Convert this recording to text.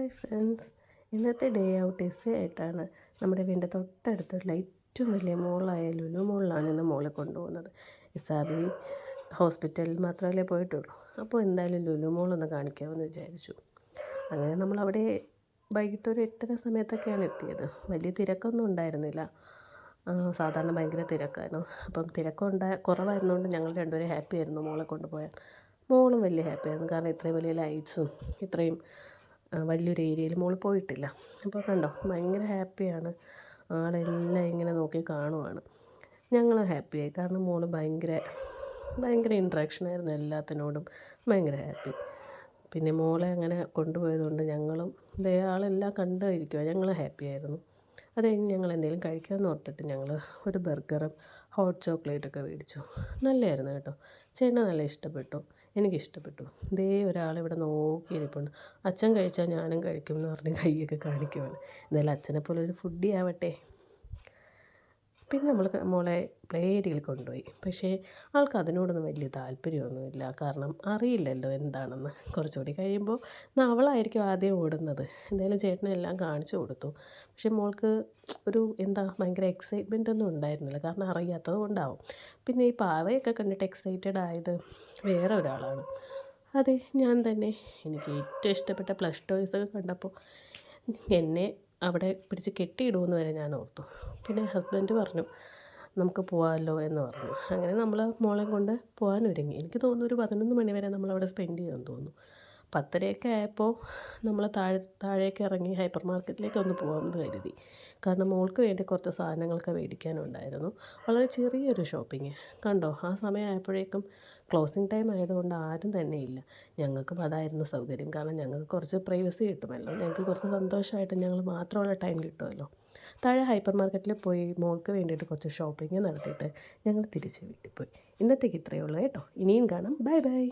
Hi friends, ഇന്നത്തെ day out essay ആയിട്ടാണ് നമ്മുടെ വീടിൻ്റെ തൊട്ടടുത്തുള്ള ഏറ്റവും വലിയ മോളായ ലുലു മോളിലാണ് ഇന്ന് മോളെ കൊണ്ടുപോകുന്നത്. ഇസാബി ഹോസ്പിറ്റലിൽ മാത്രമല്ലേ പോയിട്ടുള്ളൂ, അപ്പോൾ എന്തായാലും ലുലു മോളൊന്ന് കാണിക്കാമെന്ന് വിചാരിച്ചു. അങ്ങനെ നമ്മളവിടെ വൈകിട്ട് ഒരു 8:30 സമയത്തൊക്കെയാണ് എത്തിയത്. വലിയ തിരക്കൊന്നും ഉണ്ടായിരുന്നില്ല. സാധാരണ ഭയങ്കര തിരക്കായിരുന്നു. അപ്പം കുറവായിരുന്നുകൊണ്ട് ഞങ്ങൾ രണ്ടുപേരും ഹാപ്പി ആയിരുന്നു മോളെ കൊണ്ടുപോയാൽ. മോളും വലിയ ഹാപ്പി ആയിരുന്നു, കാരണം ഇത്രയും വലിയ ലൈറ്റ്സും ഇത്രയും വലിയൊരു ഏരിയയിൽ മോൾ പോയിട്ടില്ല. അപ്പോൾ കണ്ടോ, ഭയങ്കര ഹാപ്പിയാണ്. ആളെല്ലാം ഇങ്ങനെ നോക്കി കാണുവാണ്. ഞങ്ങൾ ഹാപ്പിയായി, കാരണം മോൾ ഭയങ്കര ഭയങ്കര ഇൻട്രാക്ഷനായിരുന്നു എല്ലാത്തിനോടും, ഭയങ്കര ഹാപ്പി. പിന്നെ മോളെ അങ്ങനെ കൊണ്ടുപോയതുകൊണ്ട് ഞങ്ങളും ആളെല്ലാം കണ്ടിരിക്കുക, ഞങ്ങൾ ഹാപ്പിയായിരുന്നു. അത് കഴിഞ്ഞ് ഞങ്ങൾ എന്തെങ്കിലും കഴിക്കാമെന്ന് ഓർത്തിട്ട് ഞങ്ങൾ ഒരു ബർഗറും ഹോട്ട് ചോക്ലേറ്റൊക്കെ മേടിച്ചു. നല്ലതായിരുന്നു കേട്ടോ. ചേട്ടന് നല്ല ഇഷ്ടപ്പെട്ടു, എനിക്കിഷ്ടപ്പെട്ടു. ഒരാളിവിടെ നോക്കിയിരിപ്പുണ്ട്. അച്ഛൻ കഴിച്ചാൽ ഞാനും കഴിക്കും എന്ന് പറഞ്ഞ് കൈയൊക്കെ കാണിക്കുവാണ്. എന്തായാലും അച്ഛനെപ്പോലെ ഒരു ഫുഡി ആവട്ടെ. പിന്നെ നമ്മൾ മോളെ പ്ലേ ഏരിയയിൽ കൊണ്ടുപോയി. പക്ഷേ ആൾക്ക് അതിനോടൊന്നും വലിയ താല്പര്യമൊന്നുമില്ല, കാരണം അറിയില്ലല്ലോ എന്താണെന്ന്. കുറച്ചുകൂടി കഴിയുമ്പോൾ അവളായിരിക്കും ആദ്യം ഓടുന്നത്. എന്തായാലും ചേട്ടനെല്ലാം കാണിച്ചു കൊടുത്തു. പക്ഷേ മോൾക്ക് ഭയങ്കര എക്സൈറ്റ്മെൻ്റ് ഒന്നും ഉണ്ടായിരുന്നില്ല, കാരണം അറിയാത്തത് കൊണ്ടാവും. പിന്നെ ഈ പാവയൊക്കെ കണ്ടിട്ട് എക്സൈറ്റഡ് ആയത് വേറെ ഒരാളാണ്. അതെ, ഞാൻ തന്നെ. എനിക്ക് ഏറ്റവും ഇഷ്ടപ്പെട്ട പ്ലഷ് ടോയ്സൊക്കെ കണ്ടപ്പോൾ എന്നെ അവിടെ പിടിച്ച് കെട്ടിയിടുമെന്ന് വരെ ഞാൻ ഓർത്തു. പിന്നെ ഹസ്ബൻഡ് പറഞ്ഞു നമുക്ക് പോകാമല്ലോ എന്ന് പറഞ്ഞു. അങ്ങനെ നമ്മൾ മോളെ കൊണ്ട് പോകാനൊരുങ്ങി. എനിക്ക് തോന്നുന്നു ഒരു 11 മണി വരെ നമ്മളവിടെ സ്പെൻഡ് ചെയ്തെന്ന് തോന്നുന്നു. 10:30 ആയപ്പോൾ നമ്മൾ താഴേക്ക് ഇറങ്ങി ഹൈപ്പർ മാർക്കറ്റിലേക്ക് ഒന്ന് പോകാമെന്ന് കരുതി. കാരണം മോൾക്ക് വേണ്ടി കുറച്ച് സാധനങ്ങളൊക്കെ മേടിക്കാനുണ്ടായിരുന്നു. വളരെ ചെറിയൊരു ഷോപ്പിങ്. കണ്ടോ, ആ സമയമായപ്പോഴേക്കും ക്ലോസിങ് ടൈം ആയതുകൊണ്ട് ആരും തന്നെ ഇല്ല. ഞങ്ങൾക്കും അതായിരുന്നു സൗകര്യം, കാരണം ഞങ്ങൾക്ക് കുറച്ച് പ്രൈവസി കിട്ടുമല്ലോ. ഞങ്ങൾക്ക് കുറച്ച് സന്തോഷമായിട്ട് ഞങ്ങൾ മാത്രമുള്ള ടൈം കിട്ടുമല്ലോ. താഴെ ഹൈപ്പർ മാർക്കറ്റിൽ പോയി മോൾക്ക് വേണ്ടിയിട്ട് കുറച്ച് ഷോപ്പിംഗ് നടത്തിയിട്ട് ഞങ്ങൾ തിരിച്ച് വീട്ടിൽ പോയി. ഇന്നത്തേക്ക് ഇത്രയേ ഉള്ളൂ കേട്ടോ. ഇനിയും കാണാം. Bye bye.